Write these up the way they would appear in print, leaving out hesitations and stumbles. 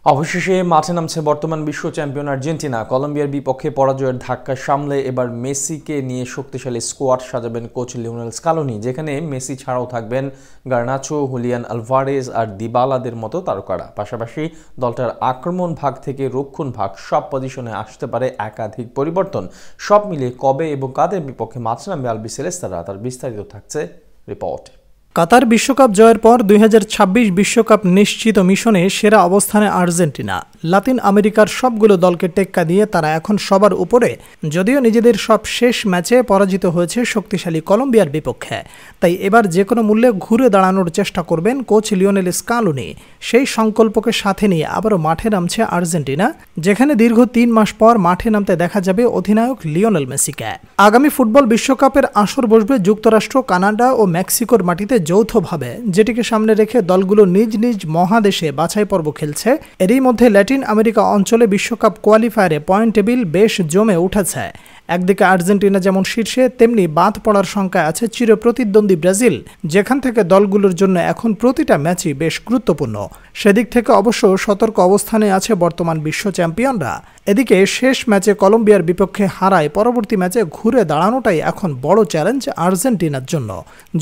অবশেষে মাঠে নামছে বর্তমান বিশ্ব চ্যাম্পিয়ন আর্জেন্টিনা। কলম্বিয়ার বিপক্ষে পরাজয়ের ধাক্কা সামলে এবার মেসিকে নিয়ে শক্তিশালী স্কোয়াড সাজাবেন কোচ লিওনেল স্কালোনি, যেখানে মেসি ছাড়াও থাকবেন গার্নাচো, হুলিয়ান আলভারেজ আর দিবালাদের মতো তারকারা। পাশাপাশি দলটার আক্রমণ ভাগ থেকে রক্ষণ ভাগ সব পজিশনে আসতে পারে একাধিক পরিবর্তন। সব মিলিয়ে কবে এবং কাদের বিপক্ষে মাঠে নামবে আলবিসেলেস্তারা, তার বিস্তারিত থাকছে রিপোর্ট। কাতার বিশ্বকাপ জয়ের পর 2026 বিশ্বকাপ নিশ্চিত মিশনে সেরা অবস্থানে আর্জেন্টিনা। লাতিন আমেরিকার সবগুলো দলকে টেক্কা দিয়ে তারা এখন সবার উপরে, যদিও নিজেদের সব শেষ ম্যাচে পরাজিত হয়েছে শক্তিশালী কলম্বিয়ার বিপক্ষে। তাই এবার যে কোনো মূল্যে ঘুরে দাঁড়ানোর চেষ্টা করবেন কোচ লিওনেল স্কালোনি। সেই সংকল্পকে সাথে নিয়ে আবারও মাঠে নামছে আর্জেন্টিনা, যেখানে দীর্ঘ 3 মাস পর মাঠে নামতে দেখা যাবে অধিনায়ক লিওনেল মেসিকে। আগামী ফুটবল বিশ্বকাপের আসর বসবে যুক্তরাষ্ট্র, কানাডা ও মেক্সিকোর মাটিতে যৌথভাবে, যেটিকে সামনে রেখে দলগুলো নিজ নিজ মহাদেশে বাছাই পর্ব খেলছে। এরই মধ্যে ল্যাটিন আমেরিকা অঞ্চলে বিশ্বকাপ কোয়ালিফায়ারে পয়েন্ট টেবিল বেশ জমে উঠেছে। একদিকে আর্জেন্টিনা যেমন শীর্ষে, তেমনি বাদ পড়ার সংখ্যায় আছে চিরপ্রতিদ্বন্দ্বী ব্রাজিল, যেখান থেকে দলগুলোর জন্য এখন প্রতিটা ম্যাচই বেশ গুরুত্বপূর্ণ। সেদিক থেকে অবশ্য সতর্ক অবস্থানে আছে বর্তমান বিশ্ব চ্যাম্পিয়নরা। এদিকে শেষ ম্যাচে কলম্বিয়ার বিপক্ষে হারায় পরবর্তী ম্যাচে ঘুরে দাঁড়ানোটাই এখন বড় চ্যালেঞ্জ আর্জেন্টিনার জন্য।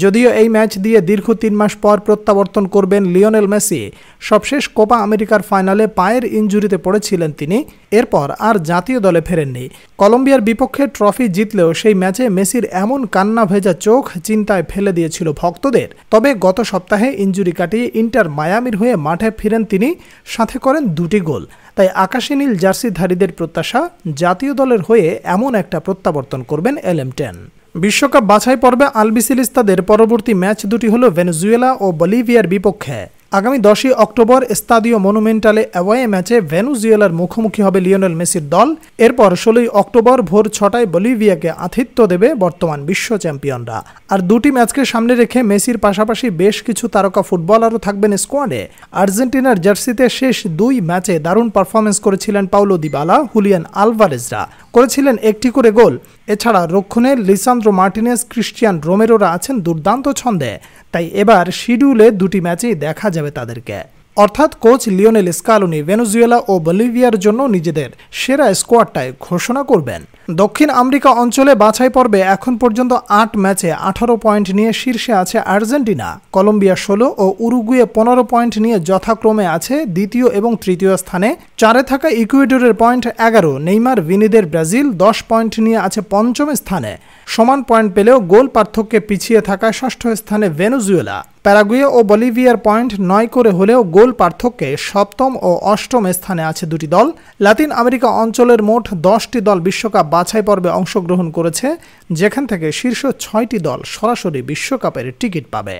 যদিও এই ম্যাচ দিয়ে দীর্ঘ 3 মাস পর প্রত্যাবর্তন করবেন লিওনেল মেসি। সবশেষ কোপা আমেরিকার ফাইনালে পায়ের ইনজুরিতে পড়েছিলেন তিনি, এরপর আর জাতীয় দলে ফেরেননি। কলম্বিয়ার বিপক্ষে ট্রফি জিতলেও সেই ম্যাচে মেসির এমন কান্না ভেজা চোখ চিন্তায় ফেলে দিয়েছিল ভক্তদের। তবে গত সপ্তাহে ইনজুরি কাটিয়ে ইন্টার মায়ামির হয়ে মাঠে ফিরেন তিনি, সাথে করেন 2টি গোল। তাই আকাশী নীল জার্সিধারীদের প্রত্যাশা জাতীয় দলের হয়ে এমন একটা প্রত্যাবর্তন করবেন LM10। বিশ্বকাপ বাছাই পর্বে আলবিসেলেস্তাদের পরবর্তী ম্যাচ দুটি হল ভেনেজুয়েলা ও বলিভিয়ার বিপক্ষে। আগামী 10ই অক্টোবর স্তাদিও মনুমেন্টালে অ্যাওয়ে ম্যাচে ভেনেজুয়েলার মুখোমুখি হবে লিওনেল মেসির দল। এরপর 16ই অক্টোবর ভোর 6টায় বলিভিয়াকে আতিথ্য দেবে বর্তমান বিশ্ব চ্যাম্পিয়নরা। আর 2টি ম্যাচকে সামনে রেখে মেসির পাশাপাশি বেশ কিছু তারকা ফুটবলারও থাকবেন স্কোয়াডে। আর্জেন্টিনার জার্সিতে শেষ 2 ম্যাচে দারুণ পারফরমেন্স করেছিলেন পাউলো দিবালা, হুলিয়ান আলভারেজরা করেছিলেন 1টি করে গোল। এছাড়া রক্ষণে লিসান্দ্রো মার্টিনেজ, ক্রিস্টিয়ান রোমেরোরা আছেন দুর্দান্ত ছন্দে। তাই এবার শিডিউলে 2টি ম্যাচেই দেখা যাবে তাদেরকে। অর্থাৎ কোচ লিওনেল স্কালোনি ভেনেজুয়েলা ও বলিভিয়ার জন্য নিজেদের সেরা স্কোয়াডটাই ঘোষণা করবেন। দক্ষিণ আমেরিকা অঞ্চলে বাছাই পর্বে এখন পর্যন্ত 8 ম্যাচে 18 পয়েন্ট নিয়ে শীর্ষে আছে আর্জেন্টিনা। কলম্বিয়া 16 ও উরুগুয়ে 15 পয়েন্ট নিয়ে যথাক্রমে আছে দ্বিতীয় এবং তৃতীয় স্থানে। 4-এ থাকা ইকুয়েডরের পয়েন্ট 11, নেইমার ভিনিদের ব্রাজিল 10 পয়েন্ট নিয়ে আছে 5ম স্থানে। সমান পয়েন্ট পেলেও গোল পার্থক্যে পিছিয়ে থাকা 6ষ্ঠ স্থানে ভেনেজুয়েলা। প্যারাগুয়ে ও বলিভিয়ার পয়েন্ট 9 করে হলেও গোল পার্থক্যে 7ম ও 8ম স্থানে আছে 2টি দল। লাতিন আমেরিকা অঞ্চলের মোট 10টি দল বিশ্বকাপ বাছাই পর্বে অংশগ্রহণ করেছে, যেখান থেকে শীর্ষ 6টি দল সরাসরি বিশ্বকাপের টিকিট পাবে।